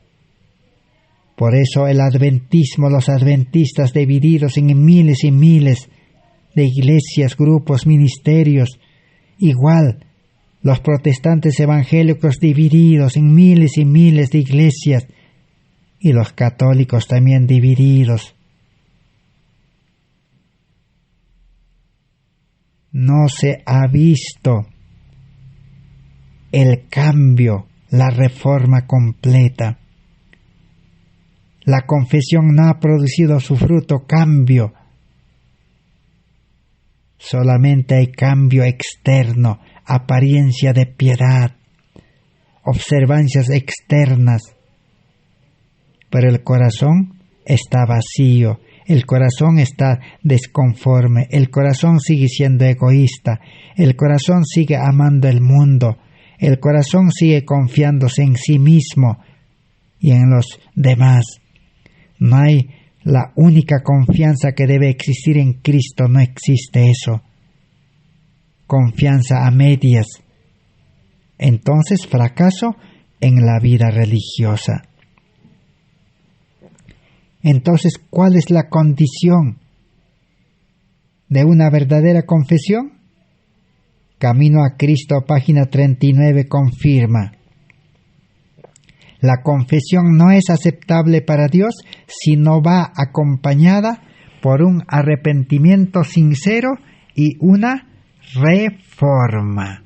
por eso el adventismo, los adventistas divididos en miles y miles de iglesias, grupos, ministerios, igual los protestantes evangélicos divididos en miles y miles de iglesias, y los católicos también divididos. No se ha visto el cambio, la reforma completa. La confesión no ha producido su fruto, cambio. Solamente hay cambio externo, apariencia de piedad, observancias externas. Pero el corazón está vacío, el corazón está desconforme, el corazón sigue siendo egoísta, el corazón sigue amando el mundo, el corazón sigue confiándose en sí mismo y en los demás. No hay la única confianza que debe existir en Cristo, no existe eso. Confianza a medias. Entonces fracaso en la vida religiosa. Entonces, ¿cuál es la condición de una verdadera confesión? Camino a Cristo, página 39, confirma. La confesión no es aceptable para Dios si no va acompañada por un arrepentimiento sincero y una reforma.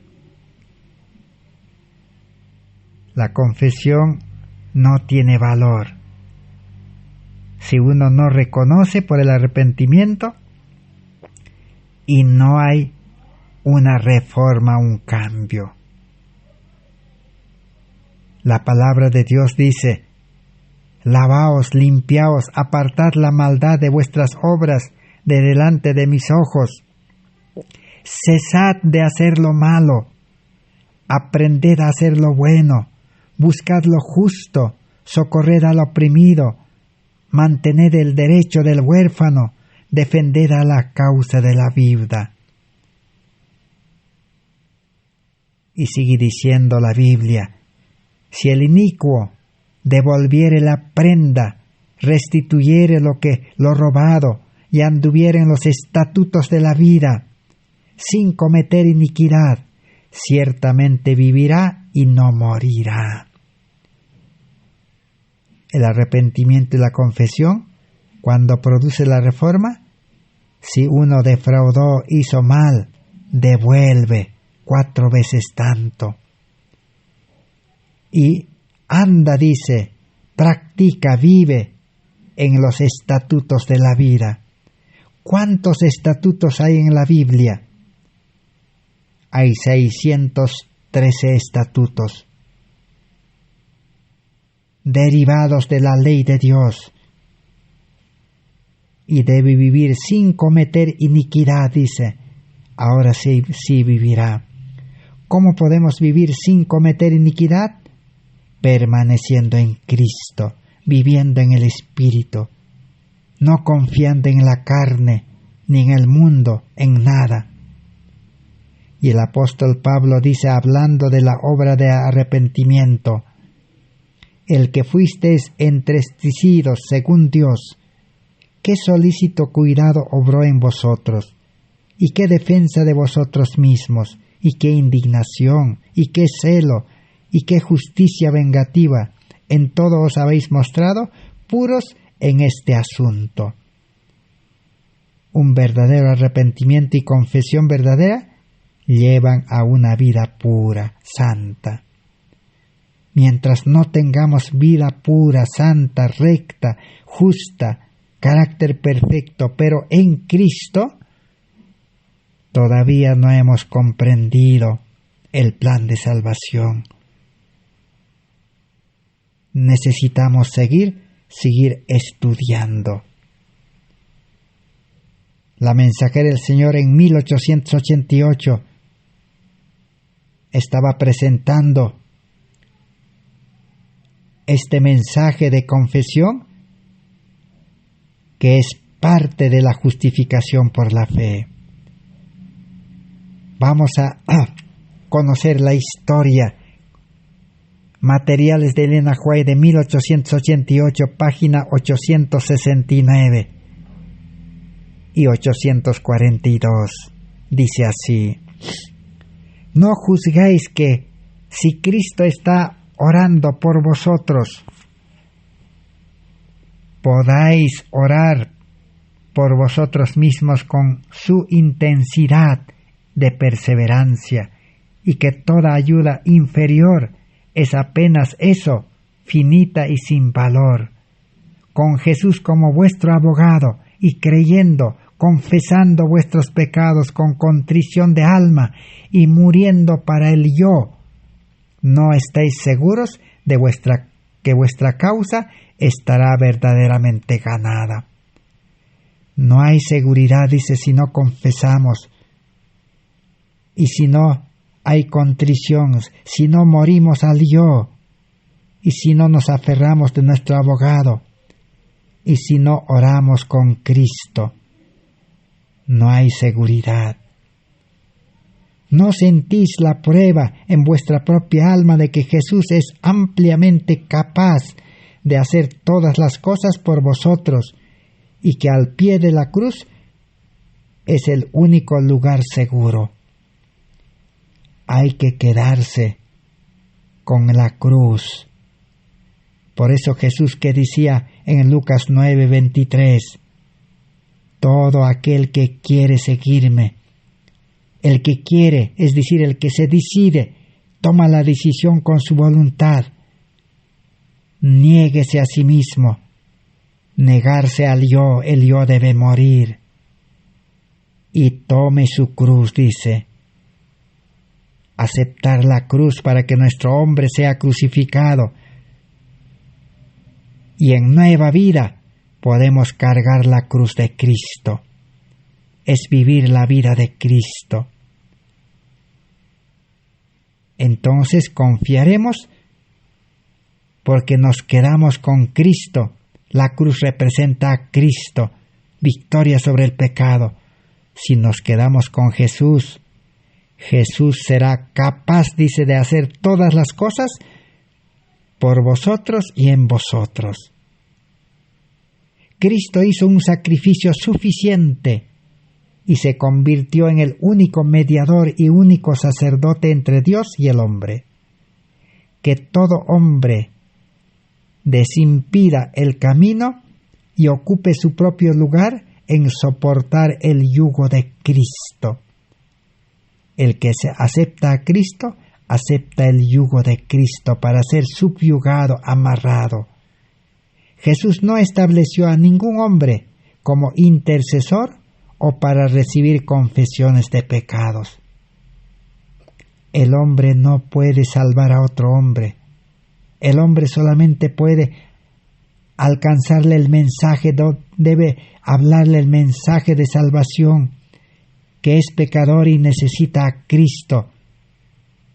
La confesión no tiene valor si uno no reconoce por el arrepentimiento y no hay una reforma, un cambio. La palabra de Dios dice: lavaos, limpiaos, apartad la maldad de vuestras obras de delante de mis ojos. Cesad de hacer lo malo, aprended a hacer lo bueno, buscad lo justo, socorred al oprimido, mantened el derecho del huérfano, defended a la causa de la viuda. Y sigue diciendo la Biblia: si el inicuo devolviere la prenda, restituyere lo robado, y anduviere en los estatutos de la vida, sin cometer iniquidad, ciertamente vivirá y no morirá. El arrepentimiento y la confesión, cuando produce la reforma, si uno defraudó, hizo mal, devuelve 4 veces tanto. Y anda, dice, practica, vive en los estatutos de la vida. ¿Cuántos estatutos hay en la Biblia? Hay 613 estatutos derivados de la ley de Dios. Y debe vivir sin cometer iniquidad, dice. Ahora sí vivirá. ¿Cómo podemos vivir sin cometer iniquidad? Permaneciendo en Cristo, viviendo en el Espíritu, no confiando en la carne, ni en el mundo, en nada. Y el apóstol Pablo dice, hablando de la obra de arrepentimiento: el que fuisteis entristecidos según Dios, qué solícito cuidado obró en vosotros, y qué defensa de vosotros mismos, y qué indignación, y qué celo, y qué justicia vengativa, en todo os habéis mostrado puros en este asunto. Un verdadero arrepentimiento y confesión verdadera llevan a una vida pura, santa. Mientras no tengamos vida pura, santa, recta, justa, carácter perfecto, pero en Cristo, todavía no hemos comprendido el plan de salvación. Necesitamos seguir estudiando. La mensajera del Señor en 1888 estaba presentando este mensaje de confesión que es parte de la justificación por la fe. Vamos a conocer la historia. Materiales de Elena White de 1888, página 869 y 842. Dice así: no juzguéis que, si Cristo está orando por vosotros, podáis orar por vosotros mismos con su intensidad de perseverancia, y que toda ayuda inferior es apenas eso, finita y sin valor. Con Jesús como vuestro abogado y creyendo confesando vuestros pecados con contrición de alma y muriendo para el yo, ¿no estáis seguros de que vuestra causa estará verdaderamente ganada? No hay seguridad, dice, si no confesamos y si no hay contrición, si no morimos al yo y si no nos aferramos de nuestro abogado y si no oramos con Cristo. No hay seguridad. ¿No sentís la prueba en vuestra propia alma de que Jesús es ampliamente capaz de hacer todas las cosas por vosotros y que al pie de la cruz es el único lugar seguro? Hay que quedarse con la cruz. Por eso Jesús que decía en Lucas 9:23, todo aquel que quiere seguirme, el que quiere, es decir, el que se decide, toma la decisión con su voluntad, niéguese a sí mismo, negarse al yo, el yo debe morir, y tome su cruz, dice, aceptar la cruz para que nuestro hombre sea crucificado, y en nueva vida podemos cargar la cruz de Cristo. Es vivir la vida de Cristo. Entonces confiaremos porque nos quedamos con Cristo. La cruz representa a Cristo, victoria sobre el pecado. Si nos quedamos con Jesús, Jesús será capaz, dice, de hacer todas las cosas por vosotros y en vosotros. Cristo hizo un sacrificio suficiente y se convirtió en el único mediador y único sacerdote entre Dios y el hombre. Que todo hombre desimpida el camino y ocupe su propio lugar en soportar el yugo de Cristo. El que se acepta a Cristo, acepta el yugo de Cristo para ser subyugado, amarrado. Jesús no estableció a ningún hombre como intercesor o para recibir confesiones de pecados. El hombre no puede salvar a otro hombre. El hombre solamente puede alcanzarle el mensaje, debe hablarle el mensaje de salvación, que es pecador y necesita a Cristo,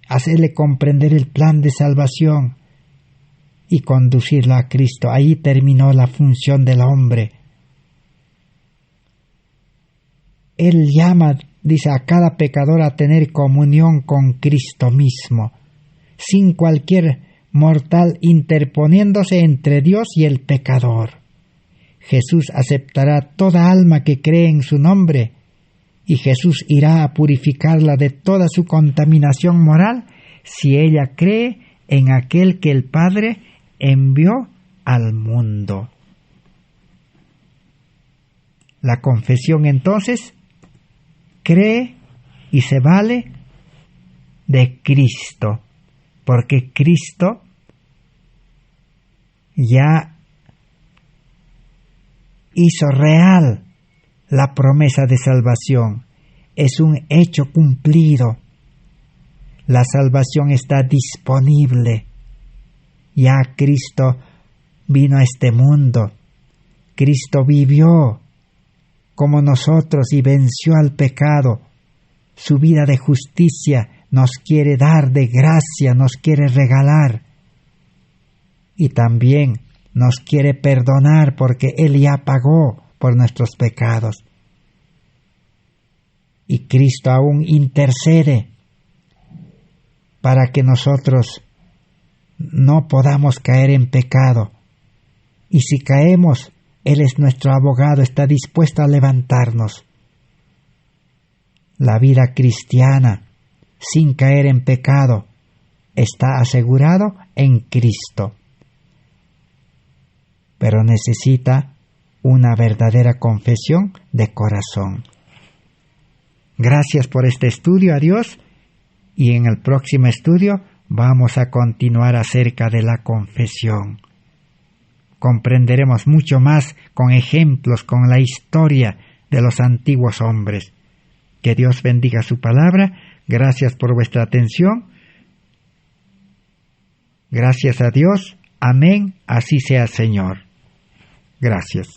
hacerle comprender el plan de salvación y conducirlo a Cristo. Ahí terminó la función del hombre. Él llama, dice, a cada pecador a tener comunión con Cristo mismo, sin cualquier mortal interponiéndose entre Dios y el pecador. Jesús aceptará toda alma que cree en su nombre, y Jesús irá a purificarla de toda su contaminación moral si ella cree en aquel que el Padre envió al mundo. La confesión entonces cree y se vale de Cristo, porque Cristo ya hizo real la promesa de salvación. Es un hecho cumplido. La salvación está disponible. Ya Cristo vino a este mundo. Cristo vivió como nosotros y venció al pecado. Su vida de justicia nos quiere dar de gracia, nos quiere regalar. Y también nos quiere perdonar porque Él ya pagó por nuestros pecados. Y Cristo aún intercede para que nosotros no podamos caer en pecado. Y si caemos, Él es nuestro abogado, está dispuesto a levantarnos. La vida cristiana, sin caer en pecado, está asegurado en Cristo. Pero necesita una verdadera confesión de corazón. Gracias por este estudio, adiós, y en el próximo estudio vamos a continuar acerca de la confesión. Comprenderemos mucho más con ejemplos, con la historia de los antiguos hombres. Que Dios bendiga su palabra. Gracias por vuestra atención. Gracias a Dios. Amén. Así sea, Señor. Gracias.